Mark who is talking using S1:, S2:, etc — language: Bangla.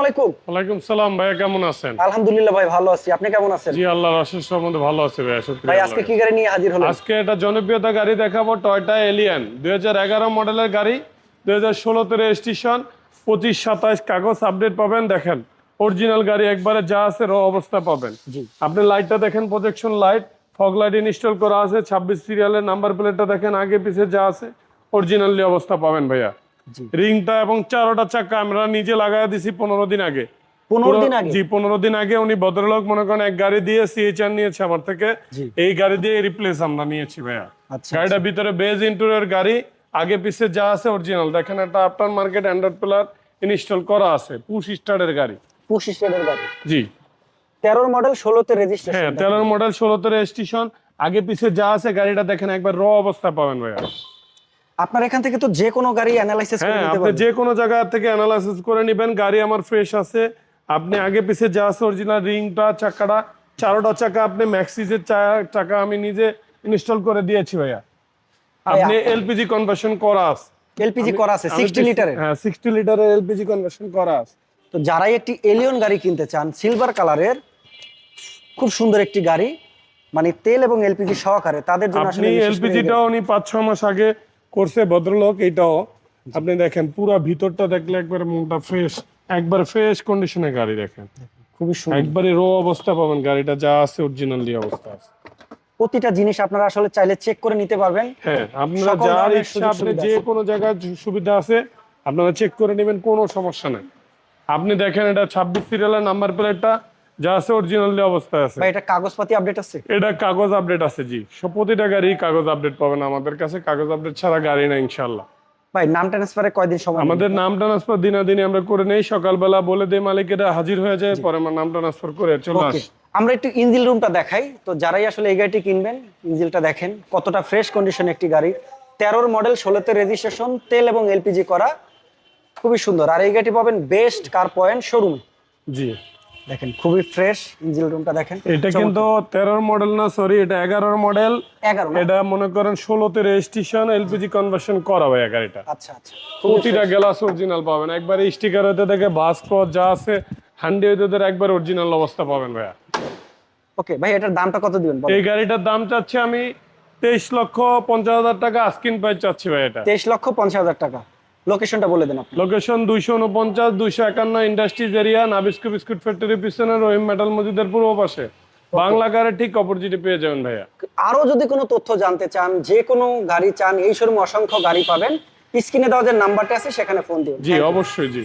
S1: আলাইকুম।
S2: ওয়ালাইকুম সালাম ভাইয়া, কেমন আছেন?
S1: আলহামদুলিল্লাহ ভাই, ভালো আছি। আপনি কেমন আছেন?
S2: জি, আল্লাহর অশেষ রহমতে ভালো আছি ভাইয়া,
S1: ভাই
S2: শুকরিয়া।
S1: আজকে কি গাড়ি নিয়ে হাজির হলেন?
S2: আজকে এটা জনপ্রিয়তা গাড়ি দেখাবো, টয়োটা এলিয়ন 2011 মডেলের গাড়ি, 2016 রেজিস্ট্রেশন, 25-27 কাগজ আপডেট পাবেন। দেখেন অরিজিনাল গাড়ি, একবারে যা আছে র অবস্থা পাবেন।
S1: জি।
S2: আপনি লাইটটা দেখেন, projection light, fog light install করা আছে, 26 সিরিয়ালের নাম্বার প্লেটটা দেখেন, আগে পিছে যা আছে অরিজিনালি অবস্থা পাবেন ভাইয়া। রিংটা এবং চারোটা চাকা আমরা নিজে লাগাই দিছি 15 দিন আগে।
S1: 15 দিন আগে?
S2: জি, 15 দিন আগে উনি ভদ্রলোক মনে করেন এক গাড়ি দিয়ে সিএচআর নিয়েছে আমার থেকে, এই গাড়ি দিয়ে রিপ্লেস আমরা নিয়েছি ভাইয়া। গাড়িটার ভিতরে বেজ ইন্টেরিয়র গাড়ি, আগে পিছে যা আছে অরিজিনাল। দেখেন একটা after market Android pillar install করা আছে, পুশ স্টার্টের গাড়ি।
S1: পুশ স্টার্টের গাড়ি?
S2: জি।
S1: 13 মডেল 16 তে রেজিস্ট্রেশন?
S2: হ্যাঁ, 13 মডেল 16 তে রেজিস্ট্রেশন, আগে পিছে যা আছে গাড়িটা দেখেন একবার র অবস্থা পাবেন ভাইয়া।
S1: আপনার এখান থেকে তো যে কোনো গাড়ি অ্যানালাইসিস করে নিতে
S2: আপনি
S1: পারবেন?
S2: যে কোনো জায়গা থেকে অ্যানালাইসিস করে নেবেন। গাড়ি আমার ফ্রেশ আছে, আপনি আগে পিছে যা আছে অরিজিনাল, রিংটা, চাকাটা, চারোটা চাকা আপনি ম্যাক্সিসের চাকা আমি নিজে ইনস্টল করে দিয়েছি ভাইয়া। আপনি এলপিজি কনভার্সন করা আছে।
S1: এলপিজি করা আছে 60 লিটারের?
S2: হ্যাঁ, 60 লিটারের এলপিজি কনভার্সন করা আছে।
S1: তো যারাই একটি এলিয়ন গাড়ি কিনতে চান, সিলভার কালারের খুব সুন্দর একটি গাড়ি, মানে তেল এবং এলপিজি সহকারে, তাদের জন্য
S2: আপনি এলপিজিটাও উনি 5-6 মাস আগে করছে ভদ্রলোক। এইটাও আপনি দেখেন, পুরো ভিতরটা দেখলে একবারে মনটা ফ্রেশ, একবার ফ্রেশ কন্ডিশনে গাড়ি। দেখেন
S1: খুবই সুন্দর,
S2: একবারে রো অবস্থা পাবেন, গাড়িটা যা আছে অরিজিনালি অবস্থা আছে।
S1: প্রতিটা জিনিস আপনারা আসলে চাইলে চেক করে নিতে পারবেন।
S2: হ্যাঁ, আপনারা যার ইচ্ছা, আপনি যে কোনো জায়গায় সুবিধা আছে আপনারা চেক করে নেবেন, কোনো সমস্যা নাই। আপনি দেখেন এটা 26 সিরিয়ালের নাম্বার প্লেটটা যা আছে অরিজিনালি অবস্থা আছে।
S1: ভাই এটা কাগজপাতি আপডেট আছে?
S2: এটা কাগজ আপডেট আছে জি, প্রতিটা গাড়ি কাগজ আপডেট পাবেন আমাদের কাছে, কাগজ আপডেট ছাড়া গাড়ি না ইনশাআল্লাহ।
S1: ভাই নাম ট্রান্সফারে কয়দিন সময়?
S2: আমাদের নাম ট্রান্সফার দিনাদিনে আমরা করে নেই, সকালবেলা বলে দেই মালিকেরা, হাজির হয়ে যায়, পরে আমার নাম ট্রান্সফার করে চলে আসে।
S1: আমরা একটু ইঞ্জিন রুমটা দেখাই। তো যারাই আসলে এই গাড়িটি কিনবেন, ইঞ্জিনটা দেখেন কতটা ফ্রেশ কন্ডিশন একটি গাড়ি। 13 মডেল 16 তে রেজিস্ট্রেশন, তেল এবং এলপিজি করা, খুবই সুন্দর। আর এই গাড়িটি পাবেন বেস্ট কার পয়েন্ট শোরুম।
S2: জি,
S1: দেখেন খুবই ফ্রেশ ইঞ্জিন রুমটা দেখেন।
S2: এটা কিন্তু 13 মডেল না, সরি, এটা 11 মডেল।
S1: 11?
S2: এটা মনে করেন 16 তে রেজিস্ট্রেশন, এলপিজি কনভার্সন করা ভাইয়া গাড়িটা।
S1: আচ্ছা আচ্ছা,
S2: প্রতিটা গ্লাস অরিজিনাল পাবেন, একবারে স্টিকার হতে থেকে বাস ক্রস যা আছে হ্যান্ডি হতে একবার অরিজিনাল অবস্থা পাবেন ভাইয়া।
S1: ওকে ভাই, এটার দামটা কত দিবেন?
S2: এই গাড়িটার দাম চাচ্ছি আমি 23,50,000 টাকা, আস্কিং প্রাইস চাচ্ছি ভাই। এটা
S1: 23,50,000 টাকা। লোকেশনটা বলে দেন আপনি।
S2: Location 249-251 industries area, Nabisco biscuit factory পিছনে, রহিম মেটাল মসজিদের পূর্ব পাশে, বাংলা গাড়ির ঠিক অপোজিটে পেয়ে যাবেন ভাইয়া।
S1: আরো যদি কোনো তথ্য জানতে চান, যে কোনো গাড়ি চান, এই শোরুমে অসংখ্য গাড়ি পাবেন। স্ক্রিনে দেওয়া যে নাম্বারটা আছে সেখানে ফোন দিন।
S2: জি, অবশ্যই জি।